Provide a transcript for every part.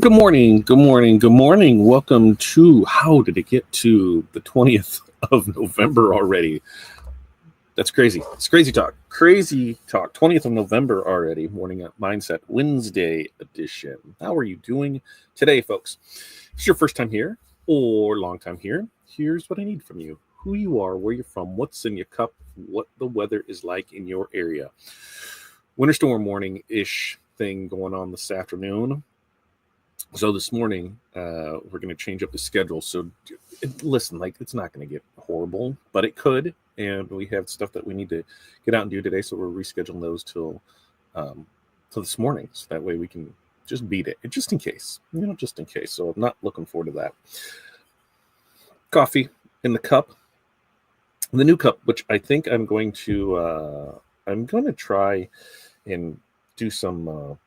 Good morning, good morning, good morning. Welcome to How Did It Get to the 20th of November already? That's crazy. It's crazy talk. Crazy talk. 20th of November already. Morning Up Mindset Wednesday edition. How are you doing today, folks? If it's your first time here or long time here, here's what I need from you. Who you are, where you're from, what's in your cup, what the weather is like in your area. Winter storm warning-ish thing going on this afternoon. So this morning, we're going to change up the schedule. So listen, like it's not going to get horrible, but it could. And we have stuff that we need to get out and do today. So we're rescheduling those till this morning. So that way we can just beat it, just in case, just in case. So I'm not looking forward to that. Coffee in the cup, the new cup, which I think I'm going to try and do some,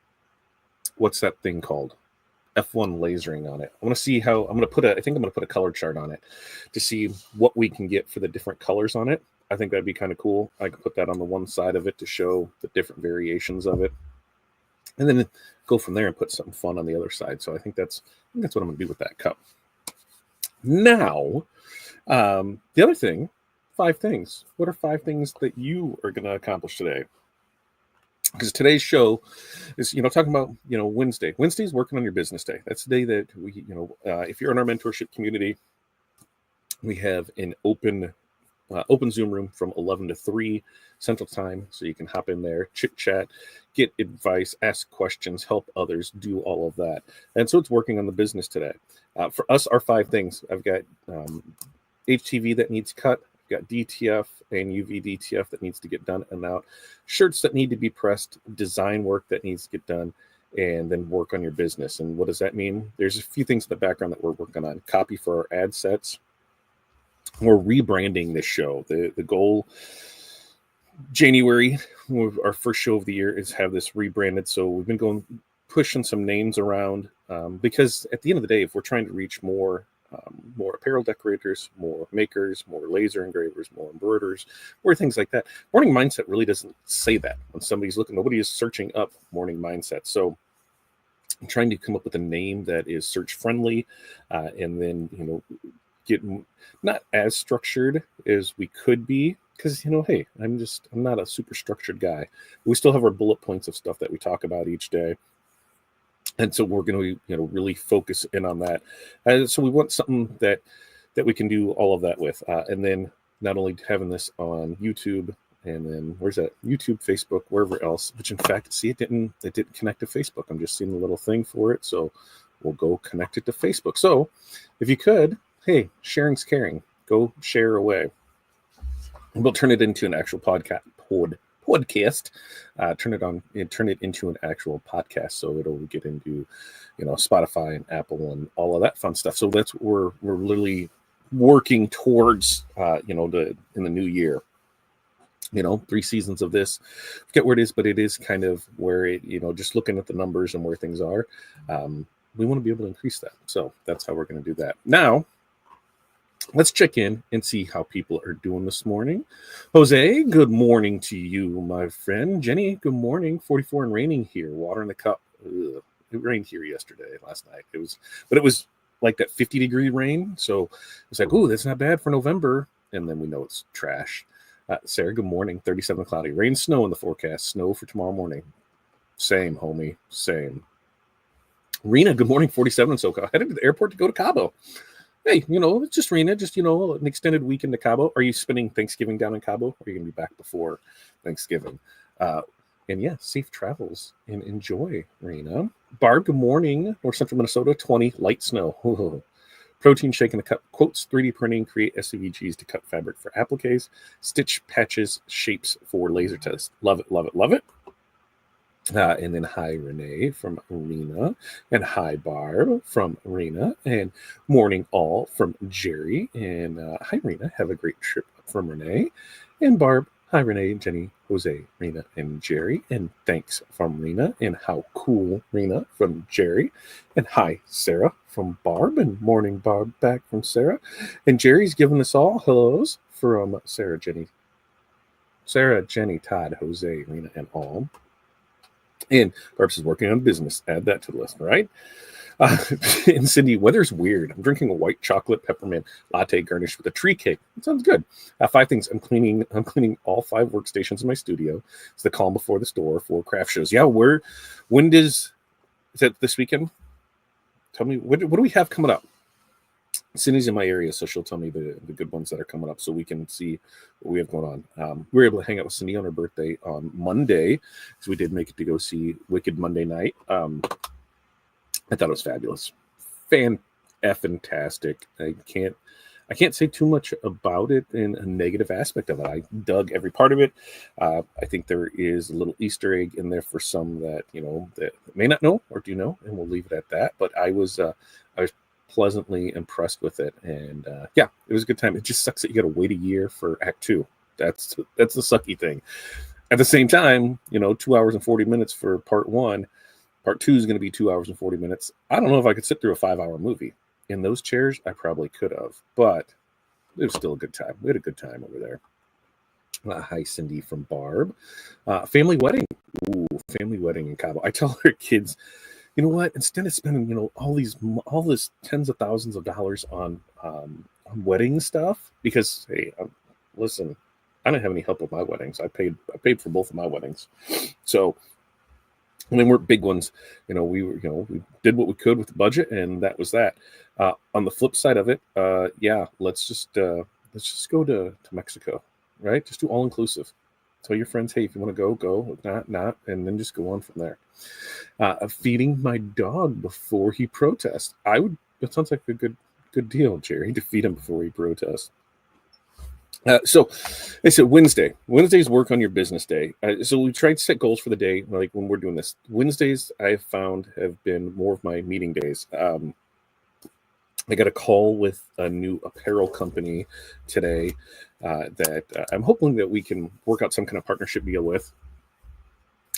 what's that thing called? F1 lasering on it. I want to see how I'm going to put a color chart on it to see what we can get for the different colors on it. I think that'd be kind of cool. I could put that on the one side of it to show the different variations of it, and then go from there and put something fun on the other side. So I think that's what I'm going to do with that cup. Now, the other thing, 5 things. What are 5 things that you are going to accomplish today? Because today's show is, talking about, Wednesday. Wednesday's working on your business day. That's the day that we, if you're in our mentorship community, we have an open Zoom room from 11 to 3 Central Time. So you can hop in there, chit chat, get advice, ask questions, help others, do all of that. And so it's working on the business today. For us, our 5 things, I've got HTV that needs cut. Got DTF and UV-DTF that needs to get done and out, shirts that need to be pressed, design work that needs to get done, and then work on your business. And what does that mean? There's a few things in the background that we're working on. Copy for our ad sets. We're rebranding this show. The goal, January, our first show of the year, is have this rebranded. So we've been pushing some names around because at the end of the day, if we're trying to reach more apparel decorators, more makers, more laser engravers, more embroiderers, more things like that. Morning Mindset really doesn't say that when somebody's looking. Nobody is searching up Morning Mindset. So I'm trying to come up with a name that is search friendly, and then get not as structured as we could be. Because hey, I'm not a super structured guy. We still have our bullet points of stuff that we talk about each day. And so we're going to, really focus in on that. And so we want something that we can do all of that with. And then not only having this on YouTube, and then where's that? YouTube, Facebook, wherever else. Which in fact, see, it didn't connect to Facebook. I'm just seeing the little thing for it. So we'll go connect it to Facebook. So if you could, hey, sharing's caring. Go share away. And we'll turn it into an actual podcast. Turn it into an actual podcast, so it'll get into Spotify and Apple and all of that fun stuff. So that's what we're literally working towards in the new year. 3 seasons of this. Forget where it is, but it is kind of where it, just looking at the numbers and where things are, we want to be able to increase that. So that's how we're going to do that. Now let's check in and see how people are doing this morning. Jose, good morning to you, my friend. Jenny, good morning. 44 and raining here. Water in the cup. Ugh. It rained here last night. It was like that 50-degree rain. So it's like, ooh, that's not bad for November. And then we know it's trash. Sarah, good morning. 37 cloudy. Rain, snow in the forecast. Snow for tomorrow morning. Same, homie. Same. Rena, good morning. 47 in SoCal. Headed to the airport to go to Cabo. Hey, it's just Rena, an extended weekend to Cabo. Are you spending Thanksgiving down in Cabo? Or are you going to be back before Thanksgiving? And yeah, safe travels and enjoy, Rena. Barb, good morning. North Central Minnesota, 20, light snow. Ooh. Protein shake in a cup. Quotes, 3D printing, create SCVGs to cut fabric for appliques. Stitch patches, shapes for laser tests. Love it, love it, love it. And then hi, Renee from Rena. And hi, Barb from Rena. And morning all from Jerry. And hi, Rena. Have a great trip from Renee. And Barb, hi, Renee, Jenny, Jose, Rena, and Jerry. And thanks from Rena. And how cool, Rena, from Jerry. And hi, Sarah from Barb. And morning, Barb, back from Sarah. And Jerry's giving us all hellos from Sarah, Jenny, Todd, Jose, Rena, and all. And Barb's is working on business. Add that to the list, right? And Cindy, weather's weird. I'm drinking a white chocolate peppermint latte garnished with a tree cake. It sounds good. 5 things. I'm cleaning all 5 workstations in my studio. It's the calm before the store for craft shows. Yeah, is that this weekend? Tell me, what do we have coming up? Cindy's in my area, so she'll tell me the good ones that are coming up so we can see what we have going on. We were able to hang out with Cindy on her birthday on Monday, so we did make it to go see Wicked Monday night. I thought it was fabulous. Fantastic. I can't say too much about it in a negative aspect of it. I dug every part of it. I think there is a little Easter egg in there for some that that may not know or do know, and we'll leave it at that. But I was pleasantly impressed with it, and yeah, it was a good time. It just sucks that you got to wait a year for Act 2. That's the sucky thing. At the same time, 2 hours and 40 minutes for Part 1. Part 2 is going to be 2 hours and 40 minutes. I don't know if I could sit through a 5-hour movie. In those chairs, I probably could have, but it was still a good time. We had a good time over there. Hi, Cindy from Barb. Family wedding. Ooh, family wedding in Cabo. I tell her kids, you know what? Instead of spending, all this tens of thousands of dollars on wedding stuff, because hey, listen, I didn't have any help with my weddings. I paid for both of my weddings, so. And they weren't big ones, we did what we could with the budget, and that was that. On the flip side of it, yeah, let's just go to Mexico, right? Just do all inclusive. Tell your friends, hey, if you want to go. If not, and then just go on from there. Feeding my dog before he protests. That sounds like a good deal, Jerry, to feed him before he protests. So I said Wednesdays work on your business day. So we tried to set goals for the day, like when we're doing this. Wednesdays, I've found, have been more of my meeting days. I got a call with a new apparel company today that I'm hoping that we can work out some kind of partnership deal with.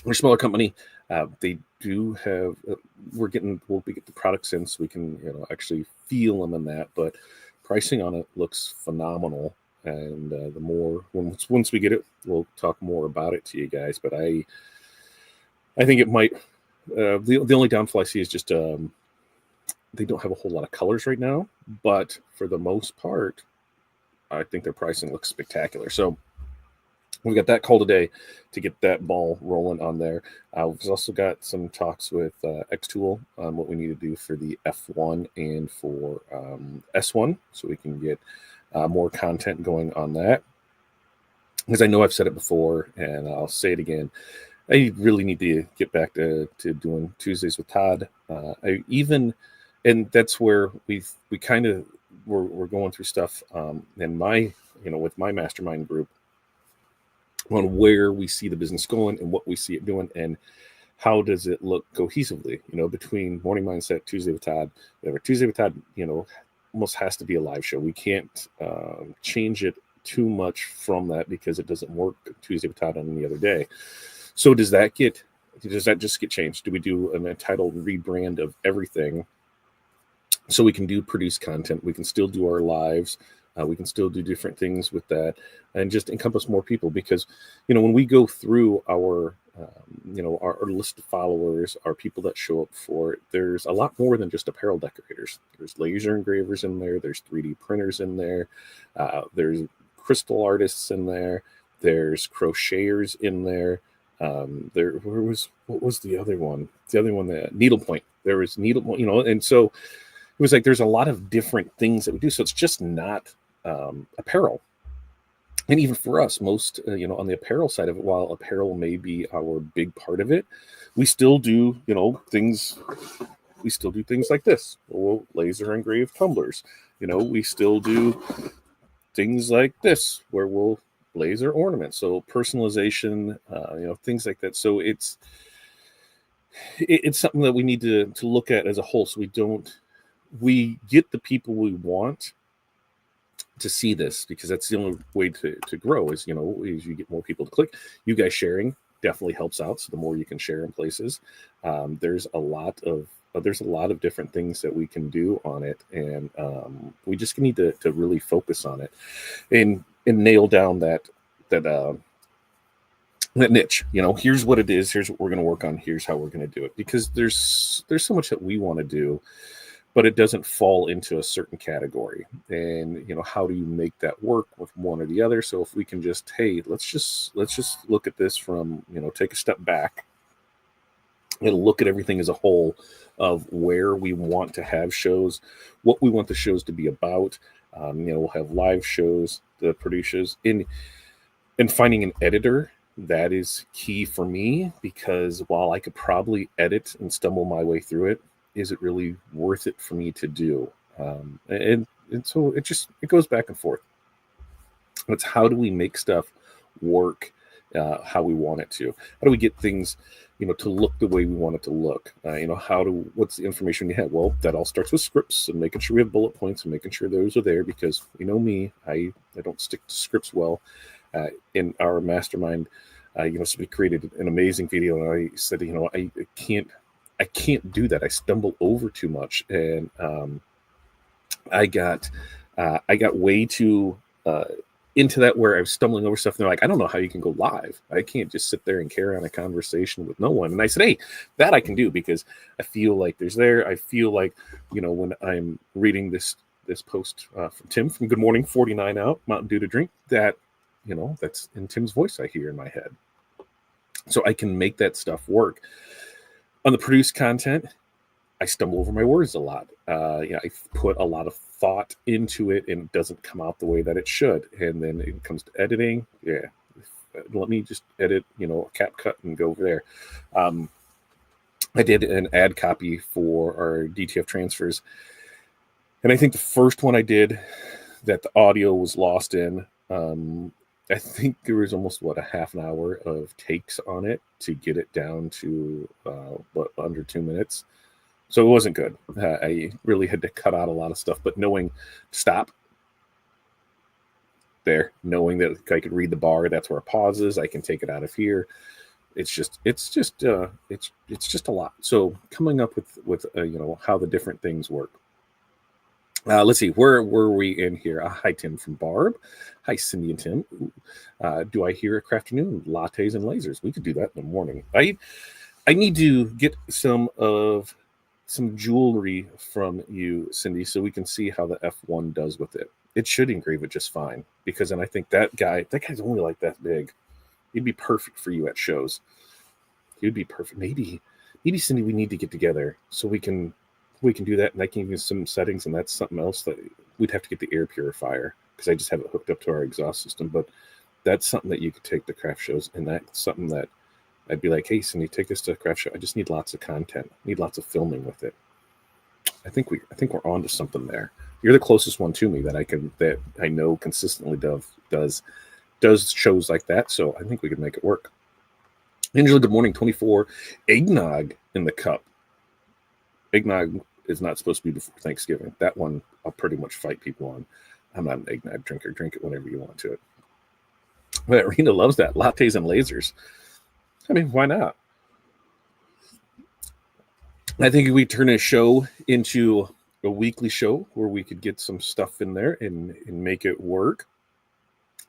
We're a smaller company. They do have, we'll get the products in so we can actually feel them in that, but pricing on it looks phenomenal. And the more once we get it, we'll talk more about it to you guys. But I think it might. The only downfall I see is just they don't have a whole lot of colors right now. But for the most part, I think their pricing looks spectacular. So we got that call today to get that ball rolling on there. We've also got some talks with X-Tool on what we need to do for the F1 and for S1, so we can get more content going on that. Because I know I've said it before, and I'll say it again. I really need to get back to doing Tuesdays with Todd. And that's where we're going through stuff in my with my mastermind group on where we see the business going and what we see it doing and how does it look cohesively, between Morning Mindset, Tuesday with Todd, whatever. Tuesday with Todd, almost has to be a live show. We can't change it too much from that because it doesn't work Tuesday with Todd on any other day. So does that just get changed? Do we do an entitled rebrand of everything so we can produce content? We can still do our lives. We can still do different things with that and just encompass more people because, when we go through our list of followers, our people that show up for it, there's a lot more than just apparel decorators. There's laser engravers in there. There's 3D printers in there. There's crystal artists in there. There's crocheters in there. What was the other one? The other one, the needlepoint. There was needlepoint, and so it was like there's a lot of different things that we do. So it's just not apparel. And even for us, most, on the apparel side of it, while apparel may be our big part of it, we still do, things. We still do things like this. We'll laser engrave tumblers. We still do things like this where we'll laser ornaments. So personalization, things like that. So it's something that we need to look at as a whole. So we get the people we want to see this, because that's the only way to grow is you get more people to click. You guys sharing definitely helps out. So the more you can share in places, there's a lot of different things that we can do on it, and we just need to really focus on it and nail down that that niche, here's what it is, here's what we're going to work on, here's how we're going to do it, because there's so much that we want to do, but it doesn't fall into a certain category. And how do you make that work with one or the other? So if we can just, hey, let's just look at this from, take a step back and look at everything as a whole of where we want to have shows, what we want the shows to be about. We'll have live shows, the producers in finding an editor. That is key for me, because while I could probably edit and stumble my way through it, is it really worth it for me to do? And so it goes back and forth. It's how do we make stuff work how we want it to? How do we get things, to look the way we want it to look? What's the information you have? Well, that all starts with scripts and making sure we have bullet points and making sure those are there, because me, I don't stick to scripts well. In our mastermind, so we created an amazing video, and I said, I can't do that. I stumble over too much, and I got way too into that, where I was stumbling over stuff. And they're like, I don't know how you can go live. I can't just sit there and carry on a conversation with no one. And I said, hey, that I can do, because I feel like there's there. I feel like, when I'm reading this post from Tim from Good Morning 49 out, Mountain Dew to drink, that, that's in Tim's voice I hear in my head. So I can make that stuff work. On the produced content, I stumble over my words a lot. I put a lot of thought into it, and it doesn't come out the way that it should. And then it comes to editing. Yeah, let me just edit, a cap cut and go over there. I did an ad copy for our DTF transfers. And I think the first one I did that the audio was lost in, I think there was almost a half an hour of takes on it to get it down to under 2 minutes. So it wasn't good. I really had to cut out a lot of stuff, but knowing stop there, knowing that I could read the bar, that's where it pauses. I can take it out of here. It's just a lot. So coming up with how the different things work. Let's see, where were we in here? Hi, Tim from Barb. Hi, Cindy and Tim. Do I hear a crafternoon? Lattes and lasers. We could do that in the morning. I need to get some jewelry from you, Cindy, so we can see how the F1 does with it. It should engrave it just fine, because then I think that guy's only like that big. He'd be perfect for you at shows. He'd be perfect. Maybe Cindy, we need to get together so we can do that, and I can give you some settings, and that's something else that we'd have to get the air purifier, because I just have it hooked up to our exhaust system. But that's something that you could take to craft shows, and that's something that I'd be like, hey, Cindy, take this to a craft show. I just need lots of content, need lots of filming with it. I think we're on to something there. You're the closest one to me that I know consistently does shows like that. So I think we could make it work. Angela, good morning. 24 eggnog in the cup. Eggnog is not supposed to be before Thanksgiving. That one I'll pretty much fight people on. I'm not an eggnog drinker. Drink it whenever you want to it. But Rena loves that. Lattes and lasers. I mean, why not? I think if we turn a show into a weekly show where we could get some stuff in there and make it work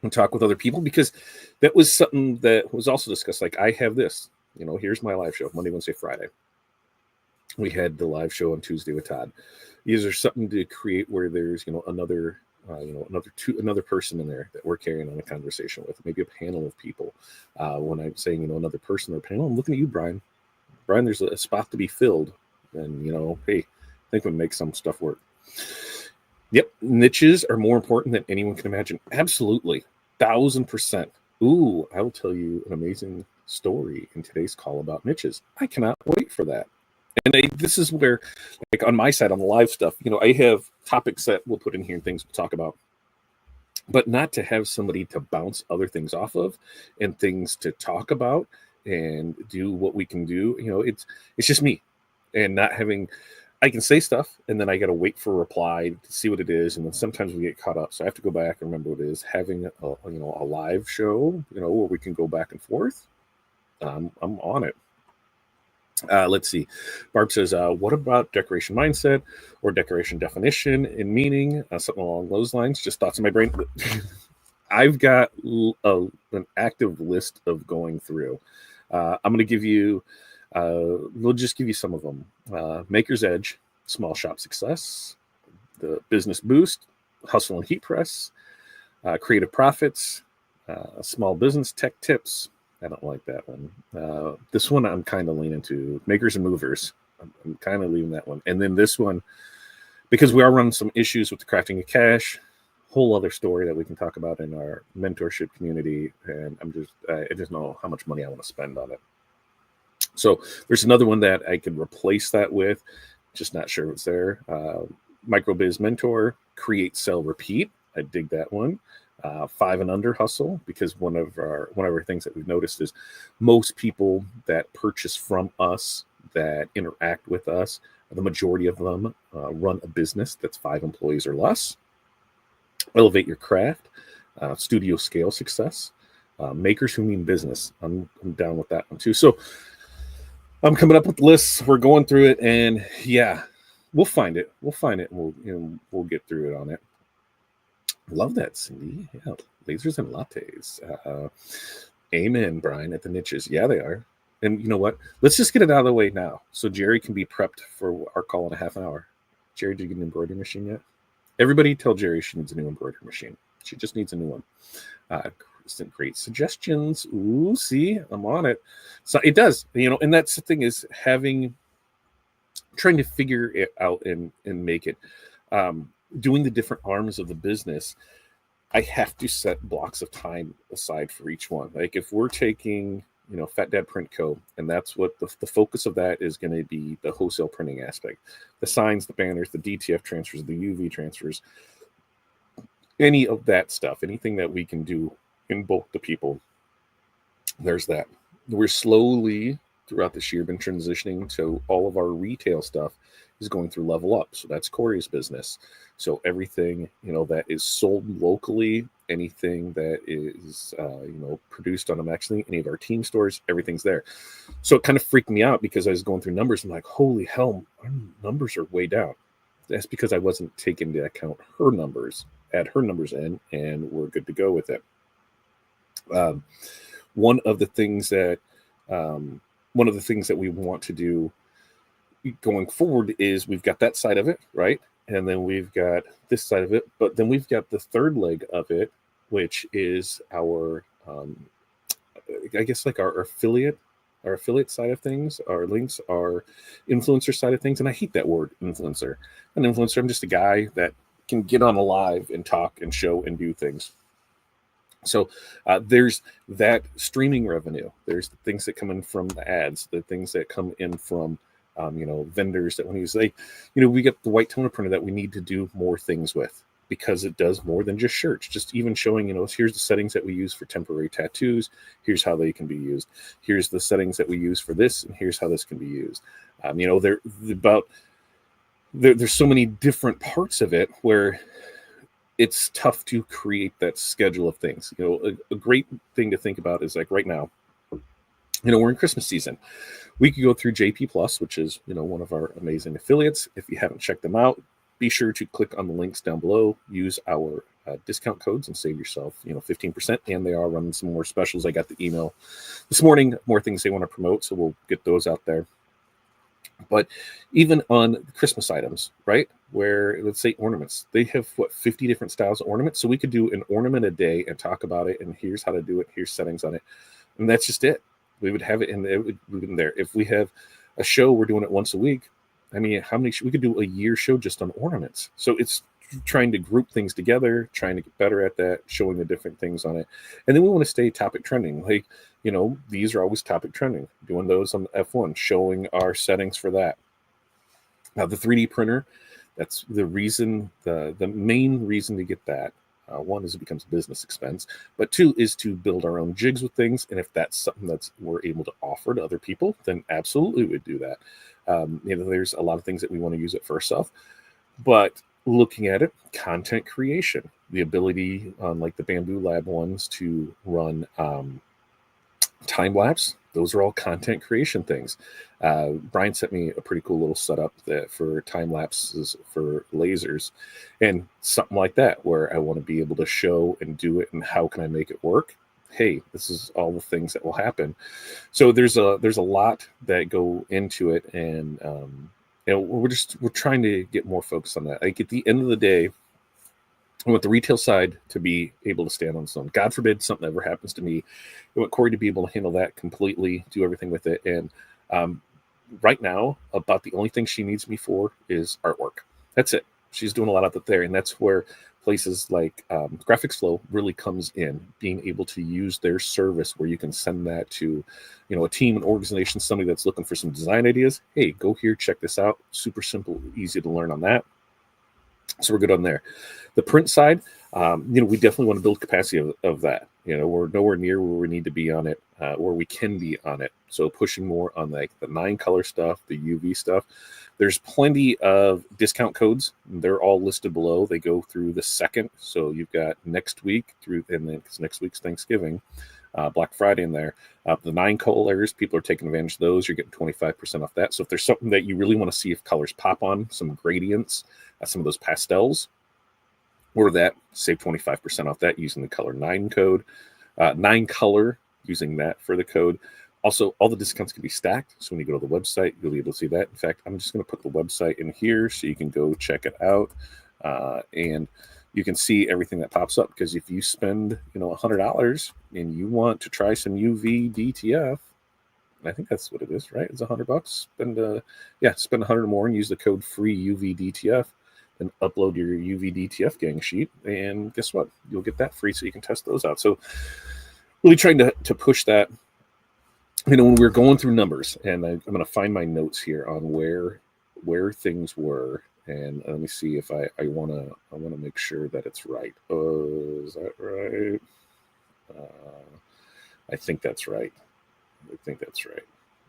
and talk with other people, because that was something that was also discussed. Like, I have this, here's my live show, Monday, Wednesday, Friday. We had the live show on Tuesday with Todd. Is there something to create where there's, another person in there that we're carrying on a conversation with, maybe a panel of people. When I'm saying, another person or panel, I'm looking at you, Brian. Brian, there's a spot to be filled. And, hey, I think we make some stuff work. Yep. Niches are more important than anyone can imagine. Absolutely. 1000%. Ooh, I will tell you an amazing story in today's call about niches. I cannot wait for that. And this is where, like, on my side, on the live stuff, I have topics that we'll put in here and things we'll talk about, but not to have somebody to bounce other things off of and things to talk about and do what we can do. It's just me, and not having, I can say stuff and then I got to wait for a reply to see what it is. And then sometimes we get caught up. So I have to go back and remember what it is. Having a live show, where we can go back and forth. I'm on it. Let's see. Barb says, what about decoration mindset or decoration definition and meaning? Something along those lines. Just thoughts in my brain. I've got an active list of going through. I'm going to give you, we'll just give you some of them. Maker's Edge, Small Shop Success, the Business Boost, Hustle and Heat Press, Creative Profits, Small Business Tech Tips. I don't like that one. This one I'm kind of leaning to. Makers and Movers. I'm kind of leaving that one. And then this one, because we are running some issues with the crafting of cash, whole other story that we can talk about in our mentorship community. And I just know how much money I want to spend on it. So there's another one that I could replace that with, just not sure what's there. Microbiz Mentor, Create, Sell, Repeat. I dig that one. 5 and Under Hustle, because one of our things that we've noticed is most people that purchase from us, that interact with us, the majority of them run a business that's 5 employees or less. Elevate Your Craft, Studio Scale Success, Makers Who Mean Business. I'm down with that one too. So I'm coming up with lists. We're going through it, and yeah, we'll find it. And we'll get through it on it. Love that, Cindy. Yeah, lasers and lattes. Amen, Brian, at the niches. Yeah, they are. And you know what? Let's just get it out of the way now, so Jerry can be prepped for our call in a half an hour. Jerry, did you get an embroidery machine yet? Everybody tell Jerry she needs a new embroidery machine. She just needs a new one. Some great suggestions. Ooh, see, I'm on it. So it does, and that's the thing, is trying to figure it out and make it. Doing the different arms of the business, I have to set blocks of time aside for each one. Like if we're taking, Fat Dad Print Co., and that's what the focus of that is going to be, the wholesale printing aspect, the signs, the banners, the DTF transfers, the UV transfers, any of that stuff, anything that we can do in bulk to people. There's that. We're slowly throughout this year been transitioning to all of our retail stuff is going through Level Up. So that's Corey's business. So everything, that is sold locally, anything that is, produced on Maxley, any of our team stores, everything's there. So it kind of freaked me out because I was going through numbers. I'm like, holy hell, our numbers are way down. That's because I wasn't taking into account her numbers, add her numbers in, and we're good to go with it. One of the things that we want to do going forward is we've got that side of it, right? And then we've got this side of it, but then we've got the third leg of it, which is our, I guess like our affiliate side of things, our links, our influencer side of things. And I hate that word, influencer. An influencer, I'm just a guy that can get on a live and talk and show and do things. So there's that streaming revenue. There's the things that come in from the ads, the things that come in from, vendors that when you say, we get the white toner printer that we need to do more things with because it does more than just shirts. Just even showing, here's the settings that we use for temporary tattoos. Here's how they can be used. Here's the settings that we use for this, and here's how this can be used. There's so many different parts of it where it's tough to create that schedule of things. A great thing to think about is like right now, we're in Christmas season. We could go through JP Plus, which is, one of our amazing affiliates. If you haven't checked them out, be sure to click on the links down below, use our discount codes and save yourself, 15%. And they are running some more specials. I got the email this morning, more things they want to promote. So we'll get those out there. But even on Christmas items, right? Where let's say ornaments, they have 50 different styles of ornaments. So we could do an ornament a day and talk about it. And here's how to do it. Here's settings on it. And that's just it. We would have it in there. If we have a show, we're doing it once a week. I mean, we could do a year show just on ornaments. So it's trying to group things together, trying to get better at that, showing the different things on it. And then we want to stay topic trending. Like, these are always topic trending, doing those on the F1, showing our settings for that. Now the 3D printer, that's the reason, the main reason to get that. One is it becomes a business expense, but 2 is to build our own jigs with things. And if that's something we're able to offer to other people, then absolutely we'd do that. There's a lot of things that we want to use it for ourselves, but looking at it, content creation, the ability on like the Bamboo Lab ones to run time lapse, those are all content creation things. Brian sent me a pretty cool little setup that for time lapses for lasers and something like that, where I want to be able to show and do it and how can I make it work. Hey, this is all the things that will happen. So there's a lot that go into it, and we're trying to get more focused on that. Like at the end of the day, I want the retail side to be able to stand on its own. God forbid something ever happens to me. I want Corey to be able to handle that completely, do everything with it. And right now, about the only thing she needs me for is artwork. That's it. She's doing a lot of it there, and that's where places like Graphics Flow really comes in, being able to use their service where you can send that to, a team, an organization, somebody that's looking for some design ideas. Hey, go here, check this out. Super simple, easy to learn on that. So we're good on there. The print side, we definitely want to build capacity of that. We're nowhere near where we need to be on it, where we can be on it. So pushing more on like the 9-color stuff, the UV stuff. There's plenty of discount codes. They're all listed below. They go through the 2nd. So you've got next week through, and then because next week's Thanksgiving, Black Friday in there. The 9 colors, people are taking advantage of those. You're getting 25% off that. So if there's something that you really want to see if colors pop on, some gradients, some of those pastels, or that, save 25% off that using the color 9 code. 9 color, using that for the code. Also, all the discounts can be stacked. So when you go to the website, you'll be able to see that. In fact, I'm just going to put the website in here so you can go check it out. And you can see everything that pops up, because if you spend, $100 and you want to try some UV-DTF, I think that's what it is, right? It's $100. Spend 100 or more and use the code FREEUVDTF, and upload your UV-DTF gang sheet, and guess what? You'll get that free so you can test those out. So really trying to push that. When we're going through numbers, and I'm going to find my notes here on where things were, and let me see if I want to make sure that it's right. Is that right? I think that's right.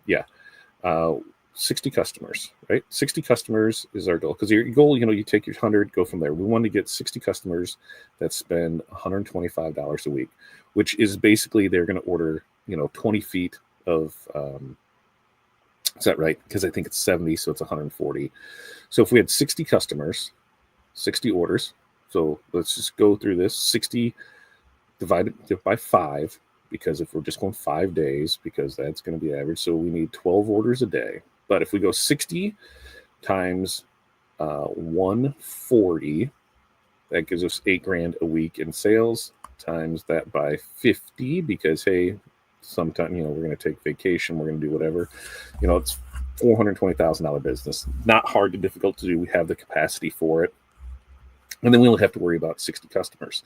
Yeah. 60 customers, right? 60 customers is our goal, because your goal, you take your 100, go from there. We want to get 60 customers that spend $125 a week, which is basically they're going to order, 20 feet of, is that right? Because I think it's 70, so it's 140. So if we had 60 customers, 60 orders, so let's just go through this, 60 divided by 5, because if we're just going 5 days, because that's going to be average, so we need 12 orders a day. But if we go 60 times 140, that gives us $8,000 a week in sales, times that by 50, because hey, sometime, we're going to take vacation, we're going to do whatever, it's $420,000 business. Not hard to difficult to do. We have the capacity for it. And then we only have to worry about 60 customers.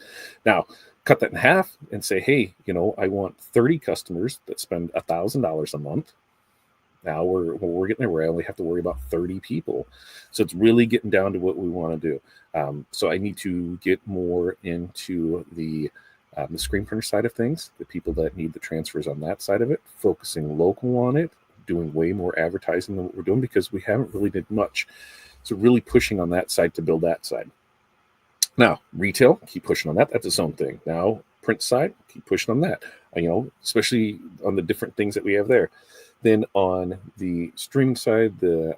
Now, cut that in half and say, hey, I want 30 customers that spend $1,000 a month. Now we're getting there where I only have to worry about 30 people. So it's really getting down to what we want to do. So I need to get more into the screen printer side of things, the people that need the transfers on that side of it, focusing local on it, doing way more advertising than what we're doing, because we haven't really did much. So really pushing on that side to build that side. Now, retail, keep pushing on that. That's its own thing. Now, print side, keep pushing on that, especially on the different things that we have there. Then on the streaming side, the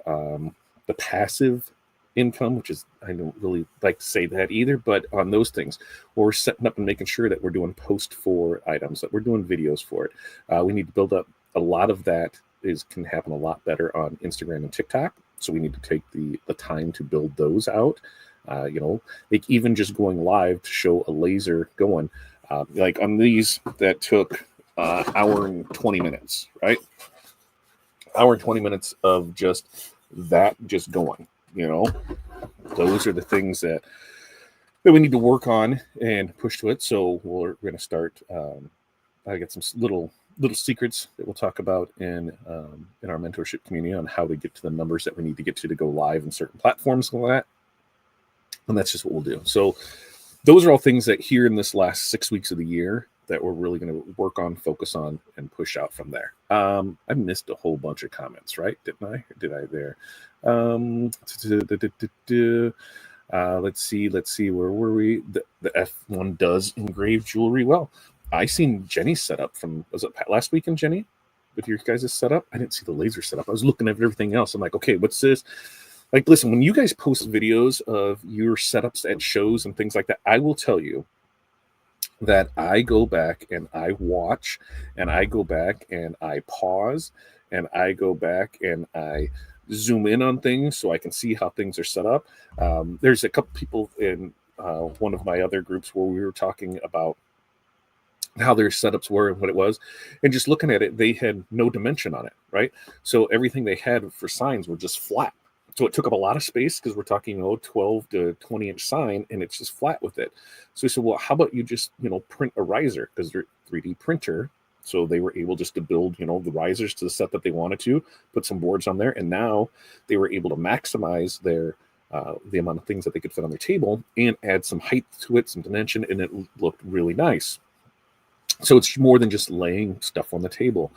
passive income, which is, I don't really like to say that either, but on those things, we're setting up and making sure that we're doing post for items, that we're doing videos for it. We need to build up a lot of that can happen a lot better on Instagram and TikTok. So we need to take the time to build those out. Like even just going live to show a laser going, like on these that took hour and 20 minutes, right? Hour and 20 minutes of just going, those are the things that we need to work on and push to it. So we're going to start, I got some little secrets that we'll talk about in our mentorship community on how to get to the numbers that we need to get to go live in certain platforms and all that. And that's just what we'll do. So those are all things that here in this last 6 weeks of the year that we're really going to work on, focus on, and push out from there. I missed a whole bunch of comments, right? Didn't I? Or did I there? Let's see. Where were we? The F1 does engrave jewelry. Well, I seen Jenny set up from, was it last weekend, Jenny? with your guys' setup. I didn't see the laser setup. I was looking at everything else. I'm like, okay, what's this? Like, listen, when you guys post videos of your setups at shows and things like that, I will tell you that I go back and I watch, and I go back and I pause, and I go back and I zoom in on things so I can see how things are set up. There's a couple people in one of my other groups where we were talking about how their setups were and what it was, and just looking at it, they had no dimension on it, right? So everything they had for signs were just flat. So it took up a lot of space because we're talking 12 to 20 inch sign, and it's just flat with it. So we said, well, how about you just print a riser, because they're 3D printer. So they were able just to build the risers to the set that they wanted to, put some boards on there, and now they were able to maximize their the amount of things that they could fit on their table and add some height to it, some dimension, and it looked really nice. So it's more than just laying stuff on the table.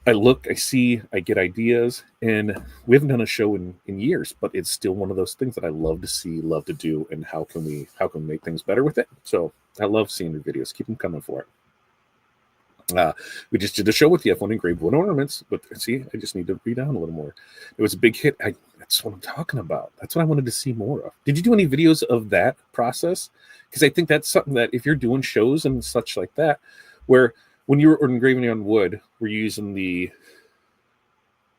I look, I see, I get ideas, and we haven't done a show in years, but it's still one of those things that I love to see, love to do, and how can we make things better with it? So I love seeing your videos. Keep them coming for it. We just did a show with the F1 engraved wood ornaments, but see, I just need to read down a little more. It was a big hit. That's what I'm talking about. That's what I wanted to see more of. Did you do any videos of that process? Because I think that's something that if you're doing shows and such like that, where when you're engraving on wood, we're using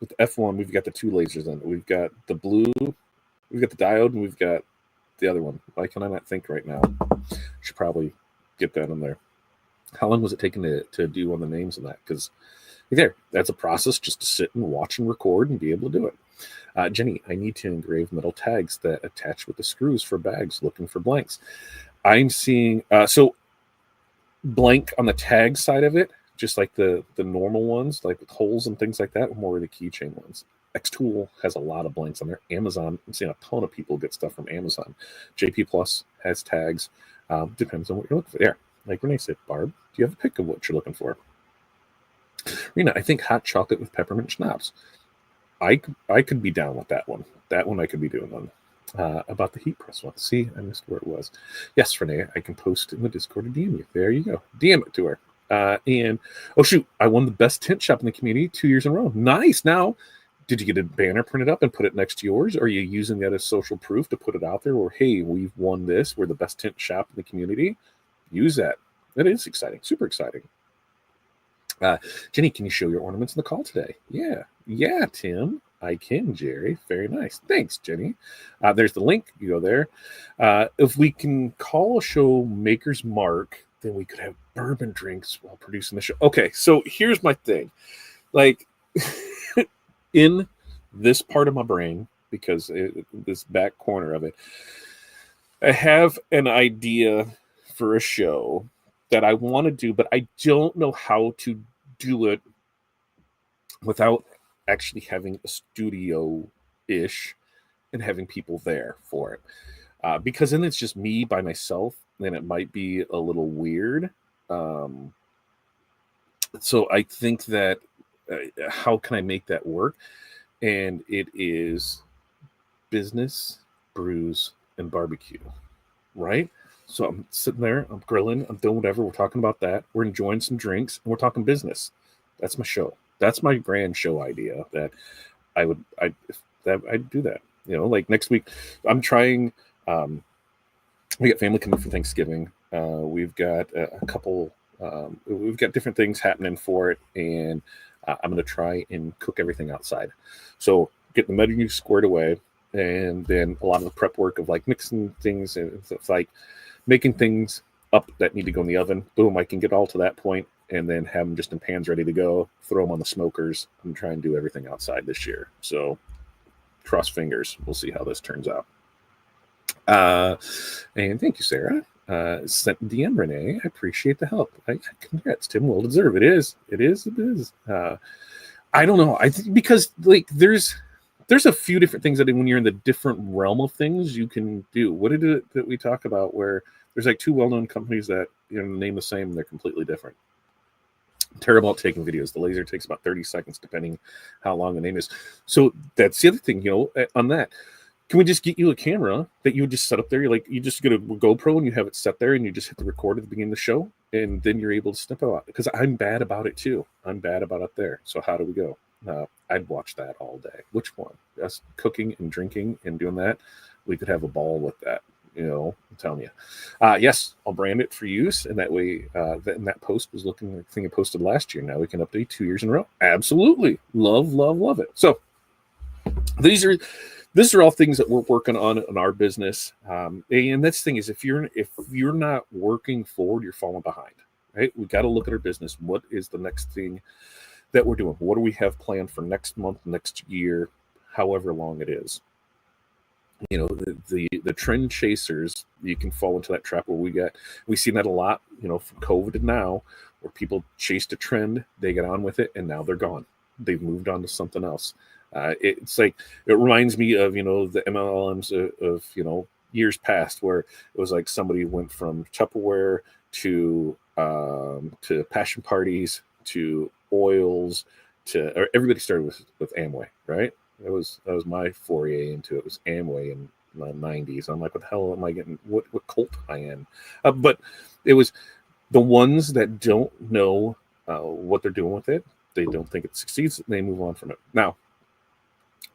with the F1, we've got the two lasers in it. We've got the blue, we've got the diode, and we've got the other one. Why can I not think right now? Should probably get that in there. How long was it taking to do on the names of that? Because that's a process just to sit and watch and record and be able to do it. Jenny, I need to engrave metal tags that attach with the screws for bags, looking for blanks. I'm seeing, so blank on the tag side of it, just like the normal ones, like with holes and things like that, or more of the keychain ones. Xtool has a lot of blanks on there. Amazon, I'm seeing a ton of people get stuff from Amazon. JP Plus has tags. Depends on what you're looking for. Yeah, like Renee said, Barb, do you have a pick of what you're looking for? Rena, I think hot chocolate with peppermint schnapps. I could be down with that one. That one I could be doing on. About the heat press one. See, I missed where it was. Yes, Renee, I can post in the Discord and DM you. There you go. DM it to her. And oh shoot, I won the best tent shop in the community 2 years in a row. Nice. Now, did you get a banner printed up and put it next to yours? Or are you using that as social proof to put it out there? Or hey, we've won this. We're the best tent shop in the community. Use that. That is exciting. Super exciting. Jenny, can you show your ornaments in the call today? Yeah, Tim. I can, Jerry. Very nice. Thanks, Jenny. There's the link. You go there. If we can call a show Maker's Mark, then we could have bourbon drinks while producing the show. Okay, so here's my thing. Like, in this part of my brain, because this back corner of it, I have an idea for a show that I want to do, but I don't know how to do it without actually having a studio-ish and having people there for it. Because then it's just me by myself, then it might be a little weird. So I think that how can I make that work? And it is business, brews, and barbecue, right? So I'm sitting there, I'm grilling, I'm doing whatever. We're talking about that. We're enjoying some drinks, and we're talking business. That's my show. That's my grand show idea that I'd do that. Like next week, I'm trying. We got family coming for Thanksgiving. We've got a couple. We've got different things happening for it, and I'm going to try and cook everything outside. So get the menu squared away, and then a lot of the prep work of like mixing things and it's like making things up that need to go in the oven. Boom, I can get all to that point, and then have them just in pans ready to go, throw them on the smokers, and try and do everything outside this year. So cross fingers. We'll see how this turns out. And thank you, Sarah. Sent DM Renee. I appreciate the help. Congrats, Tim. Well deserved. It is. I don't know. I think because like there's a few different things that when you're in the different realm of things you can do. What is it that we talk about where there's like two well-known companies that name the same and they're completely different? I'm terrible at taking videos. The laser takes about 30 seconds depending how long the name is. So that's the other thing, on that. Can we just get you a camera that you would just set up there? You just get a GoPro and you have it set there and you just hit the record at the beginning of the show? And then you're able to step out, because I'm bad about it too. I'm bad about it there. So how do we go? I'd watch that all day. Which one? Us cooking and drinking and doing that. We could have a ball with that. I'm telling you. Yes, I'll brand it for use, and that way, that post was looking like the thing I posted last year. Now we can update 2 years in a row. Absolutely, love it. So these are all things that we're working on in our business. And that's the thing is, if you're not working forward, you're falling behind. Right? We got to look at our business. What is the next thing that we're doing? What do we have planned for next month, next year, however long it is? The trend chasers, you can fall into that trap where we see that a lot, from COVID to now, where people chased a trend, they get on with it, and now they're gone. They've moved on to something else. It's like, it reminds me of, the MLMs of years past, where it was like somebody went from Tupperware to passion parties to oils or everybody started with Amway, right? That was my foray into it. It was Amway in the 90s. I'm like, what the hell am I getting? What cult am I in? But it was the ones that don't know what they're doing with it. They don't think it succeeds. They move on from it. Now,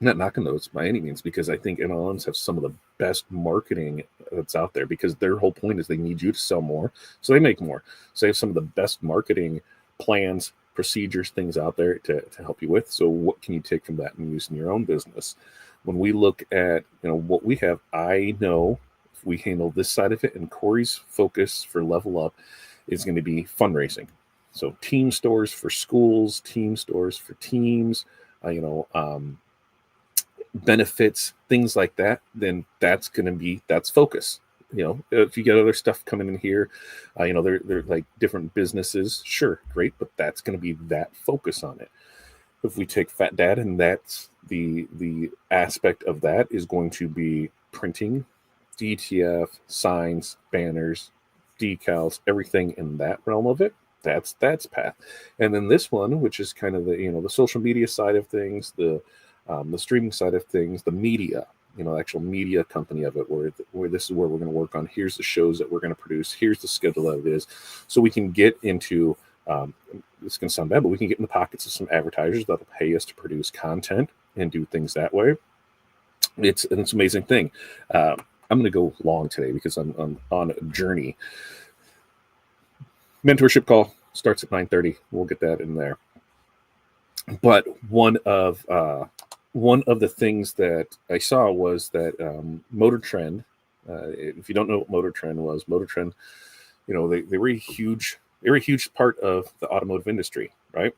I'm not knocking those by any means, because I think MLMs have some of the best marketing that's out there, because their whole point is they need you to sell more, so they make more. So they have some of the best marketing plans, procedures, things out there to help you with. So what can you take from that and use in your own business? When we look at what we have, I know if we handle this side of it, and Corey's focus for Level Up is going to be fundraising. So team stores for schools, team stores for teams, benefits, things like that, then that's focus. If you get other stuff coming in here, they're like different businesses, sure, great, but that's going to be that focus on it. If we take Fat Dad, and that's the aspect of that is going to be printing, DTF, signs, banners, decals, everything in that realm of it. That's path. And then this one, which is kind of the social media side of things, the streaming side of things, the media, actual media company of it, where this is where we're going to work on. Here's the shows that we're going to produce. Here's the schedule that it is. So we can get into, this can sound bad, but we can get in the pockets of some advertisers that'll pay us to produce content and do things that way. It's an amazing thing. I'm going to go long today because I'm on a journey. Mentorship call starts at 9:30. We'll get that in there. But one of the things that I saw was that Motor Trend. If you don't know what Motor Trend was, Motor Trend, they were a huge part of the automotive industry, right?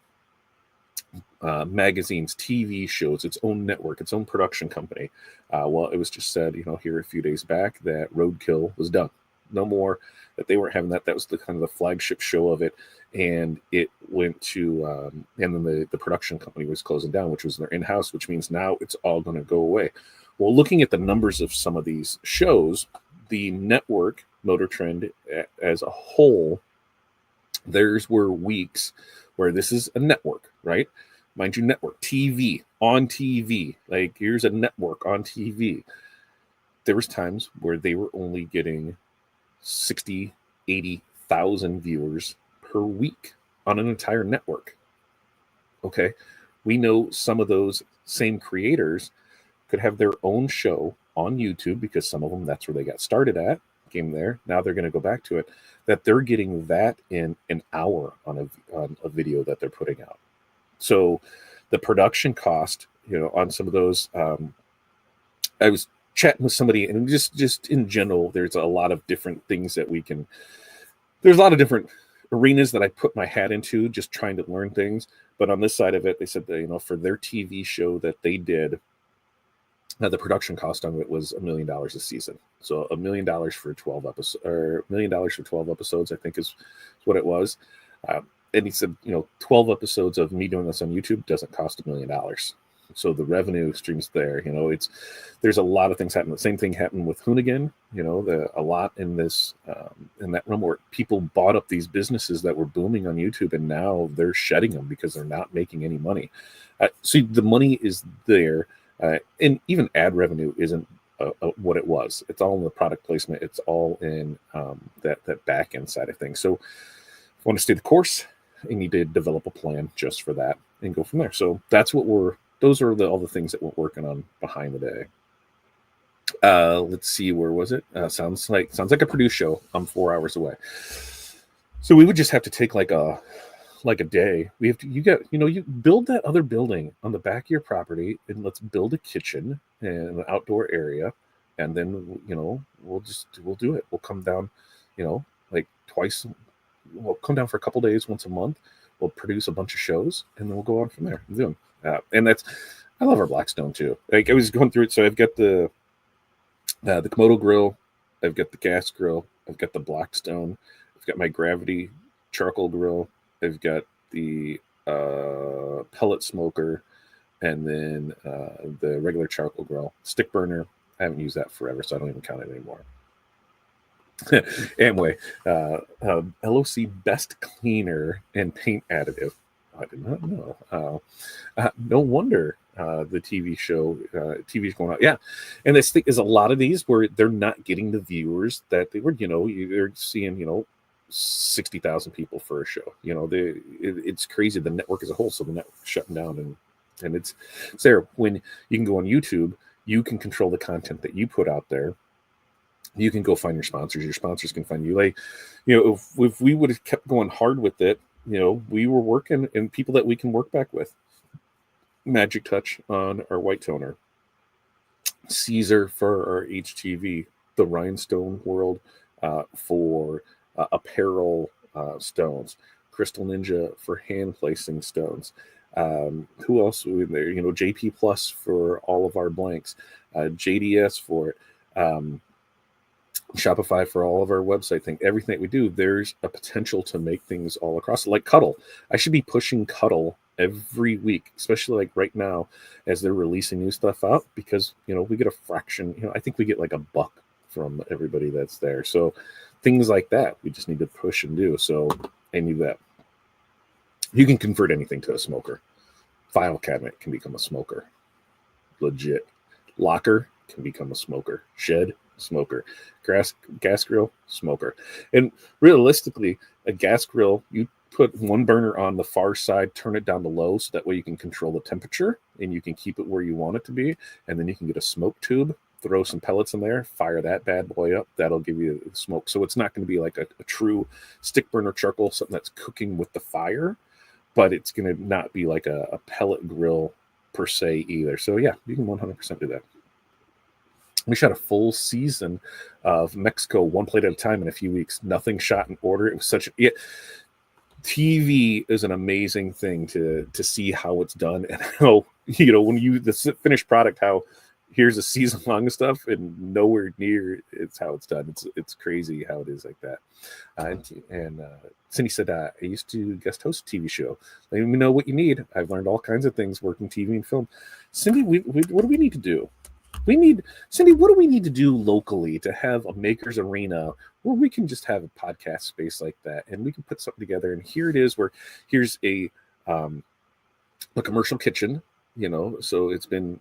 Magazines, TV shows, its own network, its own production company. Well, it was just said, here a few days back that Roadkill was done. No more, that they weren't having that. That was the kind of the flagship show of it. And it went to, and then the production company was closing down, which was their in-house, which means now it's all going to go away. Well, looking at the numbers of some of these shows, the network, Motor Trend as a whole, theirs were weeks where this is a network, right? Mind you, network, TV, on TV, like here's a network on TV. There was times where they were only getting 60, 80,000 viewers per week on an entire network. Okay. We know some of those same creators could have their own show on YouTube, because some of them, that's where they got started at, came there. Now they're going to go back to it, that they're getting that in an hour on a video that they're putting out. So the production cost, on some of those, I was chatting with somebody, and just in general, there's a lot of different things that there's a lot of different arenas that I put my hat into, just trying to learn things. But on this side of it, they said that, for their TV show that they did, the production cost on it was $1 million a season. So $1 million for 12 episodes, or $1 million for 12 episodes, I think is what it was. And he said, 12 episodes of me doing this on YouTube doesn't cost $1 million. So the revenue streams there, there's a lot of things happening. The same thing happened with Hoonigan, a lot in this, in that realm where people bought up these businesses that were booming on YouTube, and now they're shedding them because they're not making any money. So the money is there, and even ad revenue isn't what it was. It's all in the product placement. It's all in that back end side of things. So want to stay the course, I need to develop a plan just for that and go from there. So that's what those are all the things that we're working on behind the day. Let's see, where was it? Sounds like a Purdue show. I'm 4 hours away. So we would just have to take like a day. You build that other building on the back of your property, and let's build a kitchen and an outdoor area, and then we'll do it. We'll come down, like twice. We'll come down for a couple days, once a month. We'll produce a bunch of shows, and then we'll go on from there. And I love our Blackstone too. Like I was going through it, so I've got the Komodo grill, I've got the gas grill, I've got the Blackstone, I've got my gravity charcoal grill, I've got the pellet smoker, and then the regular charcoal grill. Stick burner, I haven't used that forever, so I don't even count it anymore. Anyway, LOC best cleaner and paint additive. I did not know. No wonder the TV show, TV's going out. Yeah. And this thing is a lot of these where they're not getting the viewers that they were, you're seeing, 60,000 people for a show. It's crazy. The network as a whole. So the network's shutting down and it's there. When you can go on YouTube, you can control the content that you put out there. You can go find your sponsors. Your sponsors can find you. Like, if we would have kept going hard with it, we were working and people that we can work back with. Magic Touch on our white toner, Caesar for our HTV, the Rhinestone World for apparel stones, Crystal Ninja for hand placing stones. Who else was in there? JP Plus for all of our blanks, JDS for it. Shopify for all of our website thing, everything that we do, there's a potential to make things all across. Like Cuddle, I should be pushing Cuddle every week, especially like right now as they're releasing new stuff out, because we get a fraction. I think we get like $1 from everybody that's there. So things like that we just need to push and do. So I need that. You can convert anything to a smoker. File cabinet can become a smoker. Legit. Locker can become a smoker. Shed, smoker. Gas grill, smoker. And realistically, a gas grill, you put one burner on the far side, turn it down to low, so that way you can control the temperature and you can keep it where you want it to be. And then you can get a smoke tube, throw some pellets in there, fire that bad boy up. That'll give you the smoke. So it's not going to be like a true stick burner charcoal, something that's cooking with the fire, but it's going to not be like a pellet grill per se either. So yeah, you can 100% do that. We shot a full season of Mexico, one plate at a time in a few weeks. Nothing shot in order. It was TV is an amazing thing to see how it's done, and how when the finished product, how here's a season long of stuff and nowhere near it's how it's done. It's crazy how it is like that. And Cindy said, I used to guest host a TV show. Let me know what you need. I've learned all kinds of things working TV and film. Cindy, what do we need to do? Cindy, what do we need to do locally to have a maker's arena where we can just have a podcast space like that, and we can put something together? And here it is, here's a commercial kitchen, so it's been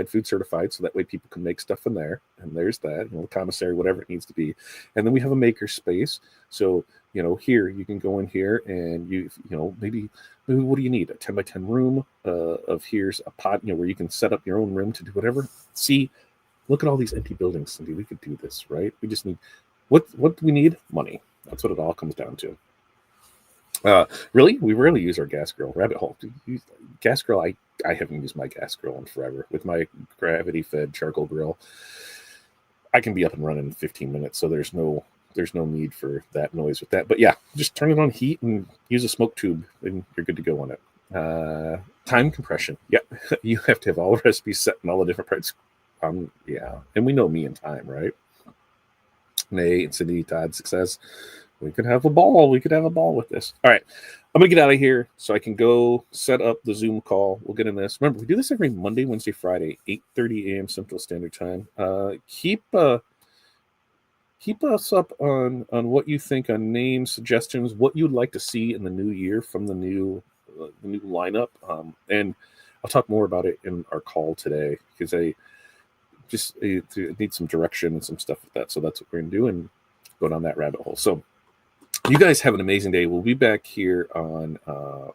food certified, so that way people can make stuff in there. And there's that, commissary, whatever it needs to be. And then we have a maker space. So, here you can go in here and maybe what do you need? A 10 by 10 room of here's a pod, where you can set up your own room to do whatever. See, look at all these empty buildings, Cindy. We could do this, right? We just need, what do we need? Money. That's what it all comes down to. Really, we rarely use our gas grill. Rabbit hole. Gas grill, I haven't used my gas grill in forever. With my gravity fed charcoal grill, I can be up and running in 15 minutes. So there's no need for that noise with that. But yeah, just turn it on heat and use a smoke tube and you're good to go on it. Time compression. Yeah, you have to have all the recipes set in all the different parts. Yeah, and we know me and time, right? Nay, and Cindy, Todd, success. We could have a ball. We could have a ball with this. All right, I'm going to get out of here so I can go set up the Zoom call. We'll get in this. Remember, we do this every Monday, Wednesday, Friday, 8:30 a.m. Central Standard Time. Keep us up on what you think on names, suggestions, what you'd like to see in the new year from the new lineup. And I'll talk more about it in our call today, because I just need some direction and some stuff like that. So that's what we're going to do and go down that rabbit hole. So You guys have an amazing day. We'll be back here on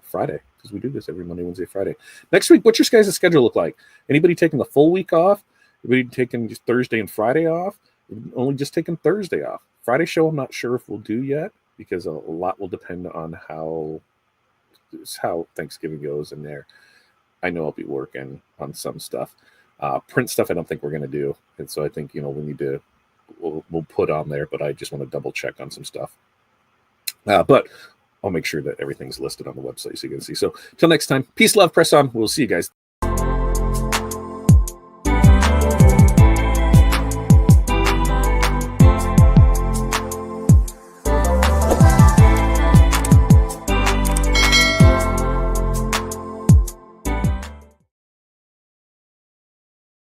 Friday, because we do this every Monday, Wednesday, Friday. Next week, what's your guys' schedule look like? Anybody taking the full week off? Anybody taking just Thursday and Friday off? Only just taking Thursday off. Friday show, I'm not sure if we'll do yet, because a lot will depend on how Thanksgiving goes in there. I know I'll be working on some stuff. Print stuff I don't think we're going to do. And so I think, we need to, we'll put on there, but I just want to double check on some stuff. But I'll make sure that everything's listed on the website so you can see. So till next time, peace, love, press on. We'll see you guys.